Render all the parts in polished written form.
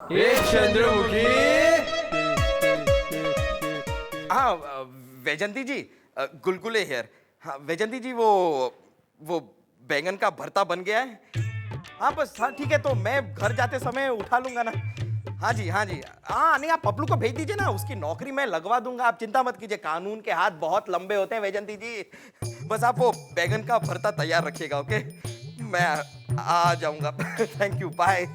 चंद्रमुखी। हाँ वैजंती जी, गुलगुले हेयर। हाँ वैजंती जी, वो बैंगन का भरता बन गया है। हाँ बस, हाँ ठीक है, तो मैं घर जाते समय उठा लूंगा ना। हाँ जी हाँ जी, हाँ नहीं, आप पपलू को भेज दीजिए ना, उसकी नौकरी मैं लगवा दूंगा, आप चिंता मत कीजिए। कानून के हाथ बहुत लंबे होते हैं वैजंती जी। बस आप वो बैंगन का भरता तैयार रखिएगा, ओके? मैं आ जाऊंगा। Thank you, bye.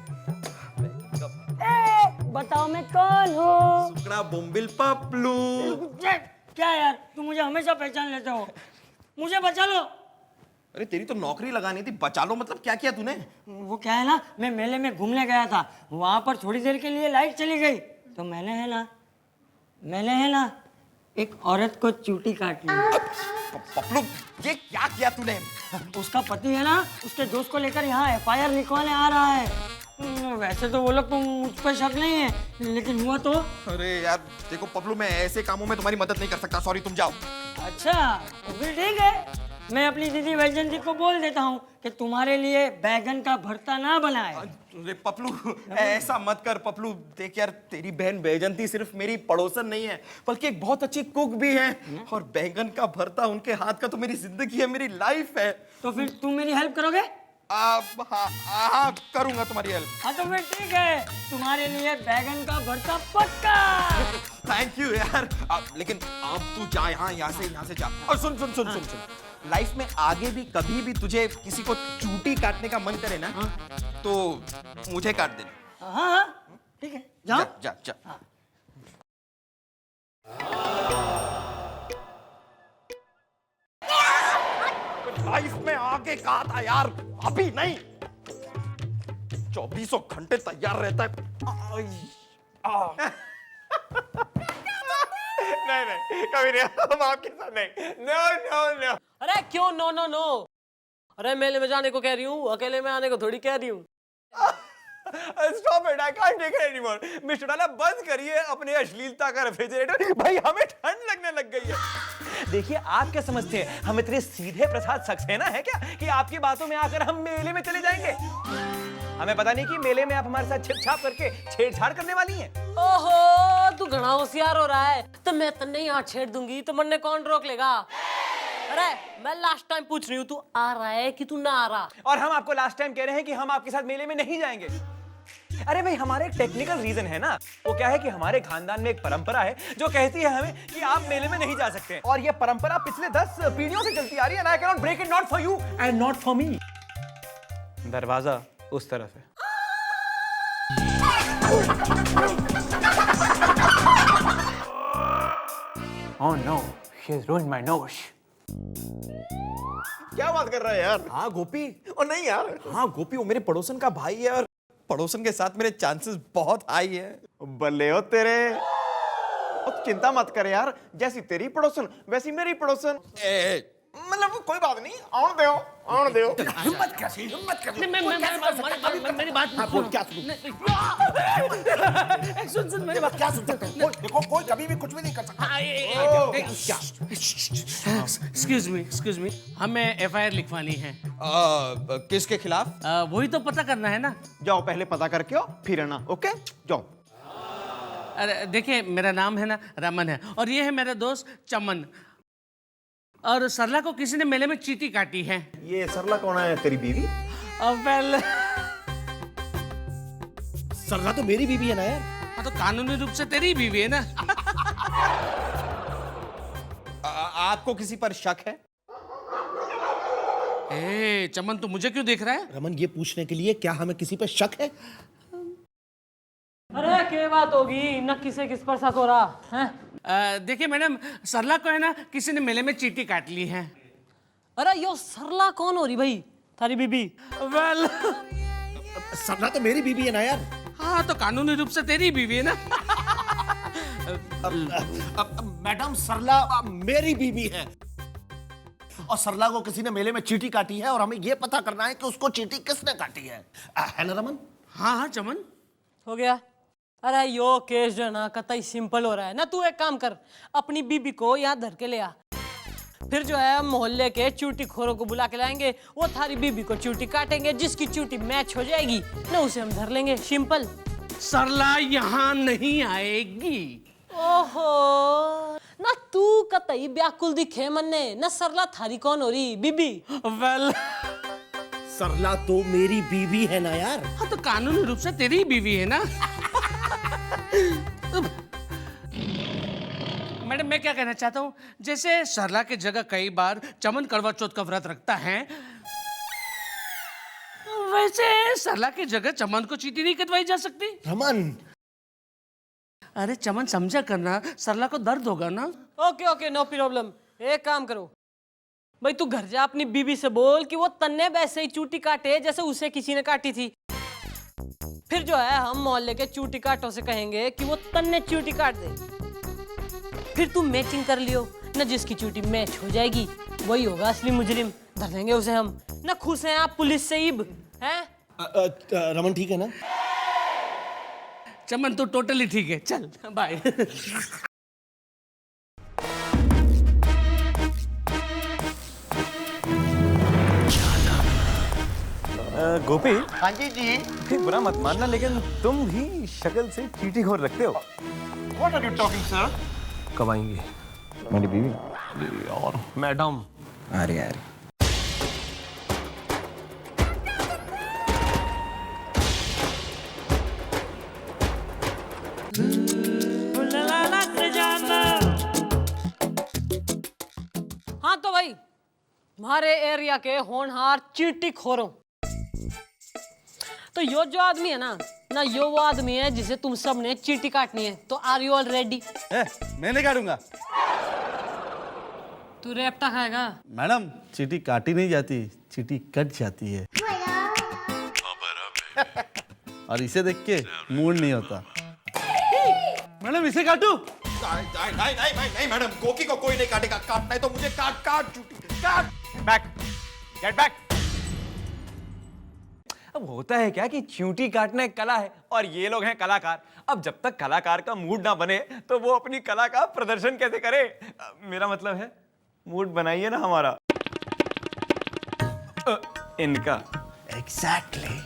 बताओ मैं कौन हूँ? सुकड़ा बोम्बिल पपलू। क्या यार, तुम मुझे हमेशा पहचान लेते हो। मुझे बचा लो। अरे तेरी तो नौकरी लगानी थी, बचा लो मतलब क्या किया तूने? वो क्या है ना, मैं मेले में घूमने गया था, वहां पर थोड़ी देर के लिए लाइट चली गई, तो मैंने है ना एक औरत को चूटी काट ली। पपलू, ये क्या किया तूने? उसका पति है ना, उसके दोस्त को लेकर यहाँ एफआईआर लिखवाने आ रहा है। वैसे तो वो लोग तो मुझ पर शक नहीं है, लेकिन हुआ तो। अरे यार देखो पपलू, मैं ऐसे कामों में तुम्हारी मदद नहीं कर सकता, सॉरी, तुम जाओ। अच्छा तो फिर ठीक है, मैं अपनी दीदी वैजंती को बोल देता हूँ कि तुम्हारे लिए बैगन का भरता ना बनाए। अरे पपलू, ऐसा मत कर पपलू। देख यार, तेरी बहन बैजंती सिर्फ मेरी पड़ोसन नहीं है, बल्कि एक बहुत अच्छी कुक भी है। और बैंगन का भरता उनके हाथ का तो मेरी जिंदगी है, मेरी लाइफ है। तो फिर तुम मेरी हेल्प करोगे? हाँ करूंगा तुम्हारी हेल्प। हाँ तो फिर ठीक है, तुम्हारे लिए बैगन का भरता पक्का। थैंक यू यार। लेकिन अब तू जा, यहाँ से जा। और सुन सुन सुन सुन सुन, लाइफ में आगे भी कभी भी तुझे किसी को चूटी काटने का मन करे ना, तो मुझे काट देना। हाँ हाँ ठीक है, जाओ। जा जा। लाइफ में आगे कहा था यार, अभी नहीं। 24 घंटे तैयार रहता है। नहीं कभी नहीं, हम आपके साथ नहीं। नो। अरे क्यों नो नो नो? अरे मेले में जाने को कह रही हूँ, अकेले में आने को थोड़ी कह रही हूँ। Stop it, I can't take it anymore. Mister डाला, बंद करिए अपने अश्लीलता का रेफ्रिजरेटर। भाई हमें ठंड लगने लग गई है। देखिए आप क्या समझते हैं, हम इतने सीधे प्रसाद सक्सेना है क्या कि आपकी बातों में आकर हम मेले में चले जाएंगे? हमें पता नहीं कि मेले में आप हमारे साथ छिपछाप करके छेड़छाड़ करने वाली हैं। ओहो, तू घना होशियार हो रहा है। तो मैं तन्ने यहाँ छेड़ दूंगी तो मन्ने कौन रोक लेगा? अरे मैं लास्ट टाइम पूछ रही हूँ, तू आ रहा है कि तू ना आ रहा? और हम आपको लास्ट टाइम कह रहे हैं कि हम आपके साथ मेले में नहीं जाएंगे। अरे भाई, हमारा एक टेक्निकल रीजन है ना। वो क्या है कि हमारे खानदान में एक परंपरा है जो कहती है हमें कि आप मेले में नहीं जा सकते, और ये परंपरा पिछले 10 पीढ़ियों से चलती आ रही है। And I cannot break it, not for you and not for me. दरवाजा उस तरफ है। Oh no, she has ruined my nose. क्या बात कर रहा है यार? हाँ गोपी। और नहीं यार, हाँ गोपी, वो मेरे पड़ोसन का भाई है, और पड़ोसन के साथ मेरे चांसेस बहुत हाई है। बल्ले हो तेरे। और चिंता मत कर यार, जैसी तेरी पड़ोसन वैसी मेरी पड़ोसन। मतलब कोई बात नहीं, आउन दो। हिम्मत कर। मेरी बात बोल, क्या सुन मेरी बात। क्या सुन सकते हो? देखो कोई कभी भी कुछ भी नहीं कर सकता। एक्सक्यूज मी, हमें एफआईआर लिखवानी है। किसके खिलाफ? वही तो पता करना है ना। जाओ पहले पता करके आओ, फिर आना। ओके जाओ। अरे देखिए, मेरा नाम है ना रमन है, और ये है मेरा दोस्त चमन। और सरला को किसी ने मेले में चींटी काटी है। ये सरला कौन है? तेरी बीवी? वेल, सरला तो मेरी बीवी है ना यार। हाँ तो कानूनी रूप से तेरी बीवी है ना। आपको किसी पर शक है? ए चमन, तू मुझे क्यों देख रहा है? रमन, ये पूछने के लिए क्या हमें किसी पर शक है? अरे क्या बात होगी न, किसे किस पर शक हो रहा है? देखिए मैडम, सरला को है ना किसी ने मेले में चींटी काट ली है। अरे यो सरला कौन हो रही भाई? थारी बीबी? वेल, सरला तो मेरी बीवी है ना यार। हाँ तो कानूनी रूप से तेरी बीवी है ना। मैडम, सरला मेरी बीवी है, और सरला को किसी ने मेले में चींटी काटी है, और हमें ये पता करना है कि उसको चींटी किसने काटी है ना रमन? हाँ चमन, हो गया। अरे यो केस जो है ना कतई सिंपल हो रहा है ना। तू एक काम कर, अपनी बीबी को यहाँ धर के ले आ, फिर जो है मोहल्ले के चूटी खोरों को बुला के लाएंगे, वो थारी बीबी को चूटी काटेंगे, जिसकी चूटी मैच हो जाएगी ना उसे हम धर लेंगे। सिंपल। सरला यहाँ नहीं आएगी। ओहो ना तू कतई व्याकुल दिखे मन्ने ना सरला थारी कौन हो रही बीबी। वेल सरला तो मेरी बीवी है ना यार। हाँ तो कानूनी रूप से तेरी ही बीवी है ना। मैडम मैं क्या कहना चाहता हूँ, जैसे सरला की जगह कई बार चमन करवा चौथ का व्रत रखता है, वैसे सरला की जगह चमन को चीटी नहीं कटवाई जा सकती। रमन, अरे चमन समझा करना, सरला को दर्द होगा ना। Okay okay no problem. एक काम करो भाई, तू घर जा अपनी बीबी से बोल कि वो तन्ने वैसे ही चूटी काटे जैसे उसे किसी ने काटी थी। फिर जो है हम मोहल्ले के चूटी काटों से कहेंगे कि वो तन्ने चूटी काट दे। फिर तू मैचिंग कर लियो ना, जिसकी चूटी मैच हो जाएगी वही होगा असली मुजरिम, धर लेंगे उसे हम। ना खुश हैं आप पुलिस से इब हैं? रमन ठीक है ना? चमन तो टोटली ठीक है, चल बाय। गोपी, हाँ जी जी। बुरा मत मानना लेकिन तुम भी शक्ल से चीटी खोर रखते हो। What are you talking, sir? कब आएंगे मेरी बीवी और मैडम? अरे यार हाँ तो भाई हमारे एरिया के होनहार चींटी खोरों, तो यो जो आदमी है ना यो वो आदमी है जिसे तुम सब ने चींटी काटनी है। तो आर यू ऑल रेडी? मैं नहीं काटूंगा तू रेपटा खाएगा? मैडम, चीटी काटी नहीं जाती, चीटी कट जाती है। और इसे देख के मूड नहीं होता। मैडम इसे काटू? नहीं मैडम, गोकी को कोई नहीं काटेगा। काटना है तो मुझे काट चूटी काट। Back, get back. अब होता है क्या कि चींटी काटना एक कला है और ये लोग हैं कलाकार। अब जब तक कलाकार का मूड ना बने तो वो अपनी कला का प्रदर्शन कैसे करे? मेरा मतलब है मूड बनाइए ना हमारा। इनका। एग्जैक्टली।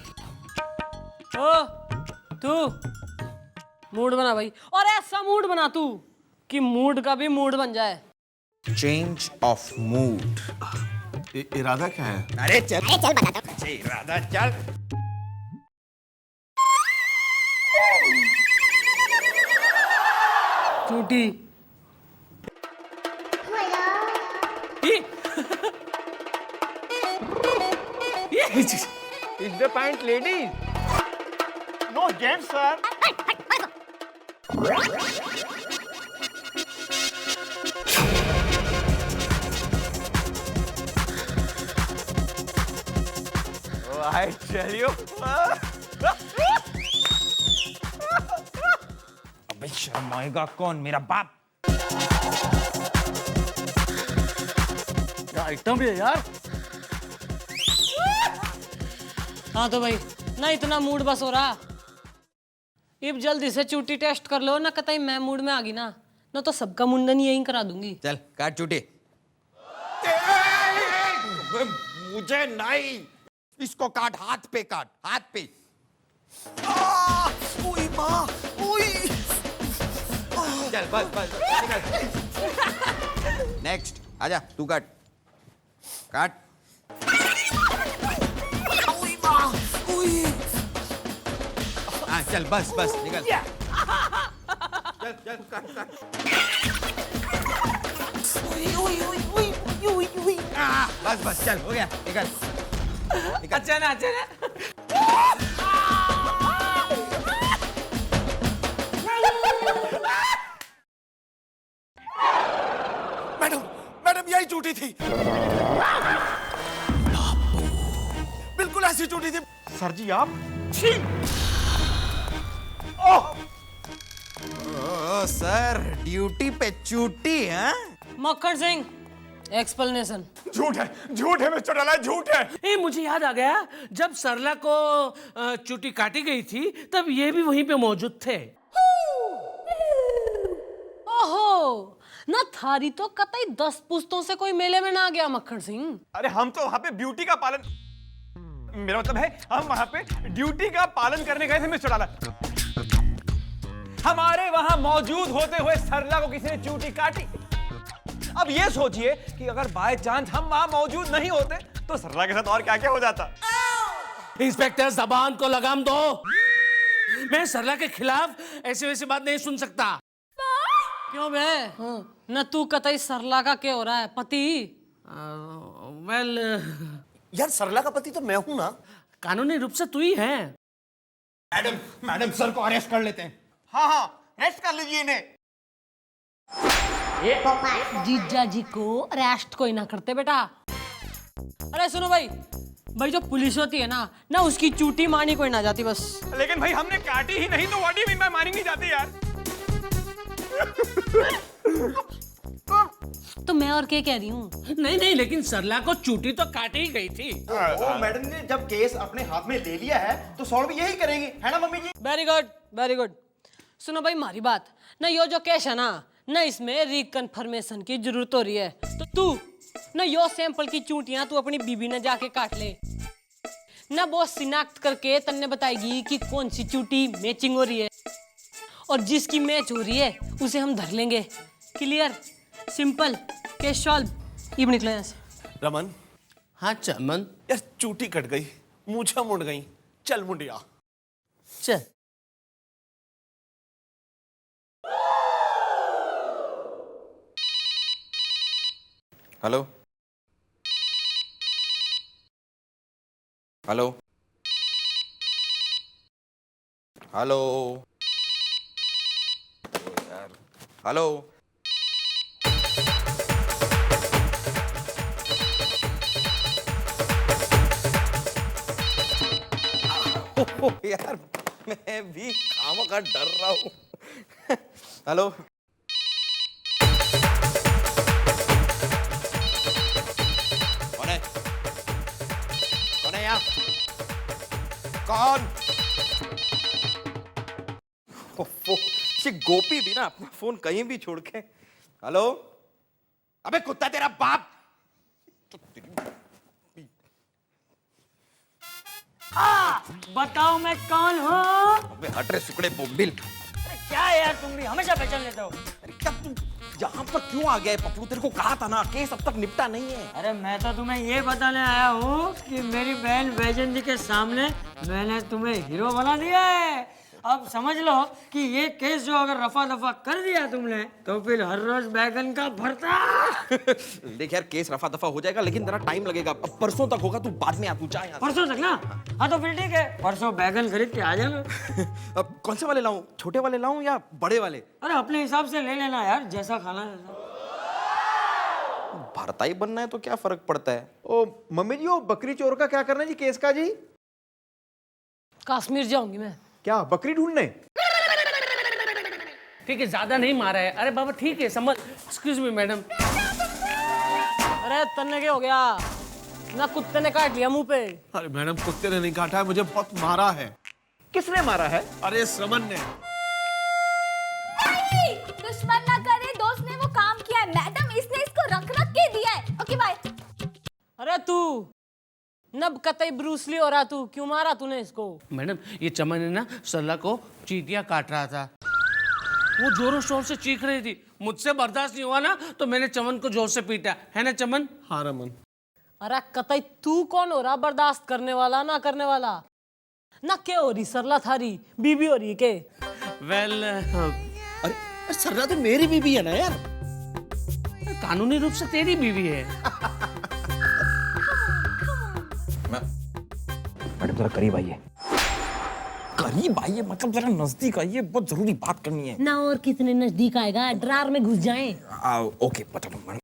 ओ तू मूड बना भाई, और ऐसा मूड बना तू कि मूड का भी मूड बन जाए। Change of mood. इरादा क्या है? अरे चल बताता हूं। अच्छा इरादा चल। चूटी is the point ladies. No gents sir. I tell you. अबे शर्म आएगा कौन? मेरा बाप। क्या आइटम है यार? हाँ तो भाई ना इतना मूड बस हो रहा, इब जल्दी से चूटी टेस्ट कर लो ना, कतई मैं मूड में आ गई ना तो सबका मुंडन यहीं करा दूंगी। चल काट चूटी। मुझे नहीं, इसको काट, हाथ पे काट, हाथ पे। ओई माँ, ओई। चल बस नेक्स्ट आजा, तू काट काट। ओई माँ, ओई। हाँ चल बस निकल। चल काट। बस चल हो गया, निकल। अच्छा ना मैडम यही चूटी थी, बिल्कुल ऐसी चूटी थी। सर जी आप? सर ड्यूटी पे चूटी है। मक्खन सिंह एक्सप्लेनेशन। झूठ है मिस्टर डाला, झूठ है। ए मुझे याद आ गया, जब सरला को चूटी काटी गई थी तब ये भी वहीं पे मौजूद थे। ओहो ना थारी तो कतई 10 पुश्तों से कोई मेले में ना आ गया मक्खन सिंह। अरे हम तो वहां पे ब्यूटी का पालन, मेरा मतलब है हम वहां पे ड्यूटी का पालन करने गए थे मिस्टर डाला। वहां मौजूद होते हुए सरला को किसी ने चूटी काटी। अब ये सोचिए कि अगर बाय चांस हम वहां मौजूद नहीं होते तो सरला के साथ और क्या क्या हो जाता। इंस्पेक्टर जबान को लगाम दो। मैं सरला के खिलाफ ऐसी वैसी बात नहीं सुन सकता। क्यों बे? न तू कतई सरला का क्या हो रहा है पति? वेल यार सरला का पति तो मैं हूं ना। कानूनी रूप से तू ही है। मैडम सर को अरेस्ट कर लेते हैं। हाँ, रेस्ट कर लीजिए इन्हें। जीजा जी को अरेस्ट कोई ना करते बेटा। अरे सुनो भाई, जो पुलिस होती है ना उसकी चूटी मानी कोई ना जाती बस। लेकिन भाई हमने काटी ही नहीं तो what do you mean by मानी नहीं जाती यार। तो मैं और क्या कह रही हूँ? नहीं, लेकिन सरला को चूटी तो काटी ही गई थी। मैडम ने जब केस अपने हाथ में ले लिया है तो सॉल्व यही करेंगी, है ना मम्मी जी? Very good, very good. सुनो भाई हमारी बात ना, यो जो केस है ना इसमें रिकन्फर्मेशन की जरूरत हो रही है। तो तू ना यो सैंपल की चूटियां तू अपनी बीबी ने जाके काट ले ना, वो शिनाख्त करके तन्ने बताएगी कि कौन सी चूटी मैचिंग हो रही है, और जिसकी मैच हो रही है उसे हम धर लेंगे। Clear, simple, case solve. ये निकले यहाँ से। रमन, हाँ चमन, यार चूटी कट गई, मूछा मुड़ गई, चल मुंडिया। चल। हेलो हेलो हेलो यार, हेलो। यार मैं भी खामखा डर रहा हूँ। हेलो कौन है? कौन है यहाँ? कौन? ये गोपी भी ना अपना फोन कहीं भी छोड़ के। हेलो, अबे कुत्ता तेरा बाप। बताओ मैं कौन हूँ? अबे हट रे सुकड़े बोम्बिल। अरे क्या है यार, तुम भी हमेशा पहचान लेते हो। अरे क्या तू यहाँ पर क्यों आ गया है पपलू? तेरे को कहा था ना केस अब तक निपटा नहीं है। अरे मैं तो तुम्हें ये बताने आया हूँ कि मेरी बहन वैजंती के सामने मैंने तुम्हें हीरो बना दिया है। अब समझ लो कि ये केस जो अगर रफा दफा कर दिया तुमने तो फिर हर रोज बैगन का भरता। देख यार केस रफा दफा हो जाएगा लेकिन जरा टाइम लगेगा। अब परसों तक होगा, तू बाद में आ, तू जा यहाँ से। परसों तक ना? हाँ तो फिर ठीक है, परसों बैगन खरीद के आ जाना। अब कौन से वाले लाऊं? छोटे वाले लाऊं या बड़े वाले? अरे अपने हिसाब से ले लेना यार, जैसा खाना है। भरताई बनना है तो क्या फर्क पड़ता है? ओ मम्मी जी, वो बकरी चोर का क्या करना है जी केस का जी? कश्मीर जाऊंगी मैं। क्या बकरी ढूंढने? ठीक है, ज्यादा नहीं मारा है। अरे बाबा ठीक है, समझ। Excuse me madam. अरे तन्ने क्या हो गया ना, कुत्ते ने काट लिया मुंह पे। अरे मैडम कुत्ते ने नहीं काटा है, मुझे बहुत मारा है। किसने मारा है? अरे श्रमन ने। दुश्मन ना करे, दोस्त ने वो काम किया है। मैडम इसने इसको रख के दिया है। Okay bye. अरे तू नब कतई ब्रूसली हो रहा, तू क्यों मारा तूने इसको? मैडम ये चमन है ना, सरला को चींटियां काट रहा था। वो जोरों शोर से चीख रही थी, मुझसे बर्दाश्त नहीं हुआ ना तो मैंने चमन को जोर से पीटा, है ना चमन? हाँ रमन। अरे कतई तू कौन हो रहा बर्दाश्त करने वाला ना करने वाला? ना क्या हो रही सरला थारी बीबी हो रही के? वेल अरे सरला तो मेरी बीबी है ना यार। कानूनी रूप से तेरी बीवी है। मैडम जरा करीब आइए। करीब आइए मतलब जरा नजदीक आइए, बहुत जरूरी बात करनी है ना। और कितने नजदीक आएगा, ड्रार में घुस जाएं। ओके बता दो मैडम।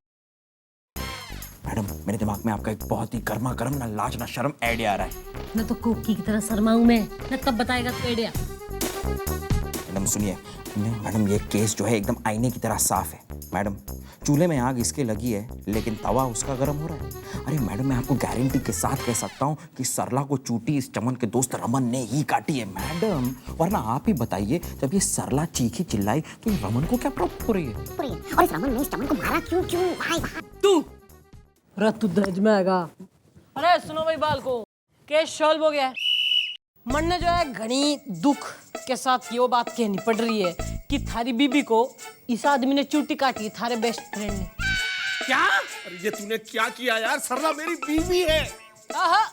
मैडम मेरे दिमाग में आपका एक बहुत ही गर्मा गर्म ना लाज ना शर्म आइडिया आ रहा है। ना तो कोकी की तरह शर्माऊं मैं ना, तब बताएगा तो आइडिया। मैडम सुनिए मैडम, ये केस जो है एकदम आईने की तरह साफ है। मैडम चूल्हे में आग इसके लगी है लेकिन तवा उसका गर्म हो रहा है। अरे मैडम मैं आपको गारंटी के साथ कह सकता हूँ कि सरला को चूटी इस चमन के दोस्त रमन ने ही काटी है मैडम। वरना आप ही बताइए, जब ये सरला चीखी चिल्लाई तो ये रमन को क्या प्रॉब्लम हो रही है? और इस रमन ने इस चमन को मारा क्यों? तू रतु दर्ज में आएगा। अरे सुनो भाई बाल को, केस सॉल्व हो गया है। मन ने जो है घनी दुख के साथ ये बात कहनी पड़ रही है कि थारी बीबी को इस आदमी ने चूटी काटी, थारे बेस्ट फ्रेंड ने। क्या? अरे ये तूने क्या किया यार? सरला मेरी बीवी है। आहा,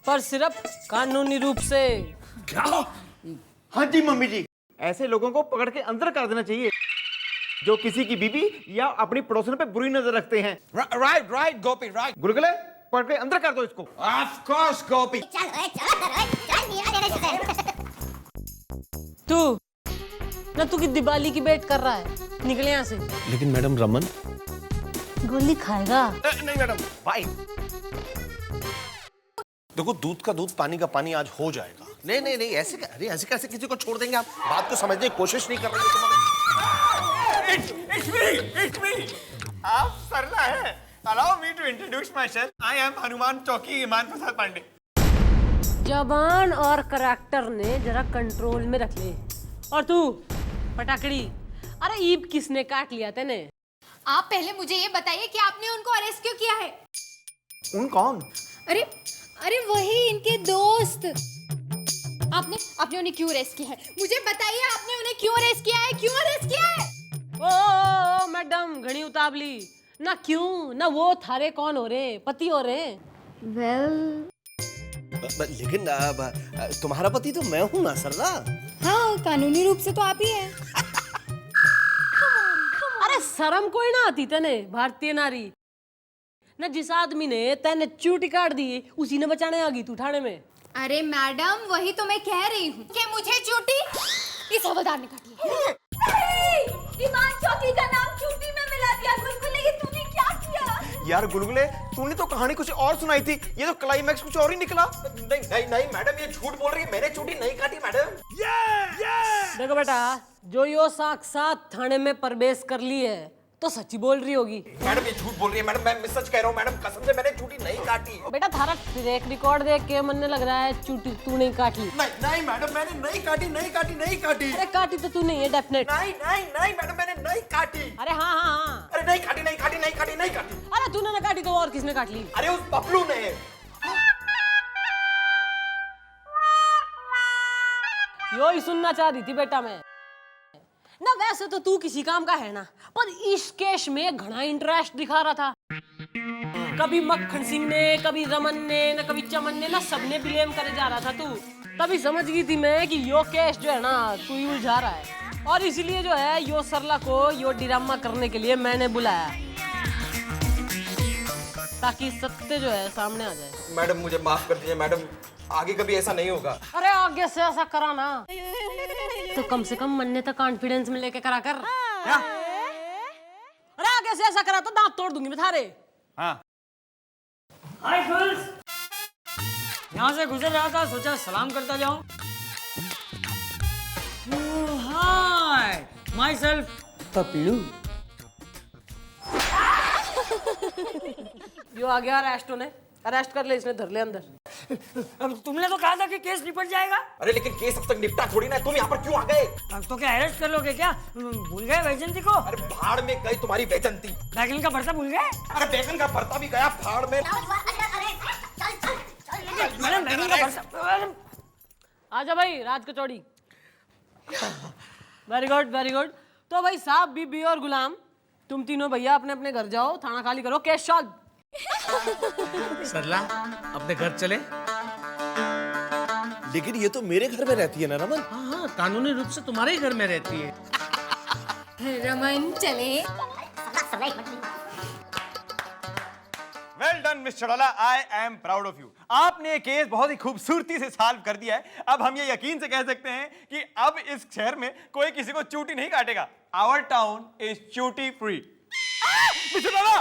पर सिर्फ कानूनी रूप से। क्या? हाँ जी मम्मी जी, ऐसे लोगों को पकड़ के अंदर कर देना चाहिए जो किसी की बीबी या अपनी पड़ोसन पे बुरी नजर रखते हैं। राइट राइट गोपी राइट। गुलगुले पकड़ के अंदर कर दो इसको। ऑफ कोर्स गोपी। तू की दिवाली की वेट कर रहा है, निकले यहाँ से। लेकिन मैडम रमन। गोली खाएगा? नहीं मैडम, भाई देखो, दूध का दूध पानी का पानी आज हो जाएगा। नहीं नहीं नहीं, ऐसे अरे ऐसे कैसे किसी को छोड़ देंगे आप? बात को समझने की कोशिश नहीं कर रहे हो It's me. आप सरला है। Allow me to introduce myself. I am Hanuman चौकी ईमान प्रसाद पांडे। जबान और करैक्टर ने जरा कंट्रोल में रख ले। और तू पटाखड़ी, अरे ईब किसने काट लिया तेने? आप पहले मुझे ये बताइए कि आपने उनको अरेस्ट क्यों किया है? उन कौन? अरे अरे वही इनके दोस्त। आपने उन्हें क्यों अरेस्ट किया है? मुझे बताइए, आपने उन्हें क्यों अरेस्ट किया है? क्यों अरेस्ट किया है? ओ मैडम घणी उतावली ना, क्यों ना, वो थारे कौन हो रहे? पति हो रहे? वेल लेकिन तुम्हारा पति तो मैं हूँ ना सरला। हाँ, कानूनी रूप से तो आप ही हैं। अरे शर्म कोई ना आती तेने, भारतीय नारी ना। जिस आदमी ने तेने चूटी काट दी उसी ने बचाने आ गई तू थाने में। अरे मैडम, वही तो मैं कह रही हूँ कि मुझे चूटी इस हवलदार ने काटी है। ईमान चौकी का नाम चूटी में मिला दिया। गुलगुले, ये तूने क्या किया? यार गुलगुले, तूने तो कहानी कुछ और सुनाई थी, ये तो क्लाइमैक्स कुछ और ही निकला। नहीं नहीं नहीं मैडम, ये झूठ बोल रही है, मैंने चूटी नहीं काटी मैडम। देखो बेटा, जो यो साक्षात थाने में प्रवेश कर ली है तो सच्ची बोल रही होगी। मैडम ये झूठ बोल रही है मैडम, मैं सच कह रहा हूँ मैडम, कसम से मैंने चूटी नहीं काटी। बेटा थारा ट्रैक रिकॉर्ड देख के मन लग रहा है चूटी तू नहीं काटी। नहीं नहीं मैडम, मैंने नहीं काटी नहीं काटी नहीं काटी। अरे काटी तो तू नहीं है डेफिनेट। नहीं नहीं नहीं मैडम, मैंने नहीं काटी। अरे हाँ हाँ हाँ, अरे नहीं काटी नहीं काटी नहीं काटी नहीं काटी। अरे तूने ना काटी तो और किसने काट ली? अरे उस पपलू ने। यो ही सुनना चाह रही थी बेटा मैं ना। वैसे तो तू किसी काम का है ना, पर इस केस में घना इंटरेस्ट दिखा रहा था। कभी मक्खन सिंह ने, कभी रमन ने, ना कभी चमन ने, ना सबने ब्लेम करे जा रहा था तू। तभी समझ गई थी मैं कि यो केस जो है ना तू ही उलझा रहा है, और इसलिए जो है यो सरला को यो ड्रामा करने के लिए मैंने बुलाया, ताकि सत्य जो है सामने आ जाए। मैडम मुझे माफ कर दीजिए मैडम, आगे कभी ऐसा नहीं होगा। अरे आगे से ऐसा करा ना तो कम से कम मन्ने तक कॉन्फिडेंस में लेके करा कर। क्या? अरे आगे से ऐसा करा तो दांत तोड़ दूंगी मैं थारे। हाँ। हाय फ्रेंड्स, यहाँ से गुजर रहा था, सोचा सलाम करता जाऊं। हाय, माई सेल्फ पपलू। यो आ गया अरेस्ट ने, अरेस्ट कर ले, इसने धर ले अंदर। अब तुमने तो कहा था कि केस निपट जाएगा। अरे लेकिन केस अब तक निपटा थोड़ी ना, तुम यहाँ पर क्यों आ गए? अब तो क्या अरेस्ट कर लोगे क्या? भूल गए वैजंती को? अरे भाड़ में गई तुम्हारी वैजंती। बैगन का भरता भूल गए? अरे बैगन का भरता भी गया भाड़ में। मैडम बैगन का भरता। आजा भाई raj kachori. Very good very good. तो भाई साहब, बीबी और गुलाम, तुम तीनों भैया अपने अपने घर जाओ, थाना खाली करो, केस सॉल्व। सरला अपने घर चले। लेकिन ये तो मेरे घर में रहती है ना रमन। हाँ हाँ, कानूनी रूप से तुम्हारे ही घर में रहती है। रमन चले। वेल डन मिस्टर डोला, I am proud of you. आपने ये केस बहुत ही खूबसूरती से सॉल्व कर दिया है। अब हम ये यकीन से कह सकते हैं कि अब इस शहर में कोई किसी को चूटी नहीं काटेगा। आवर टाउन इज चूटी फ्री। मिस्टर डोला,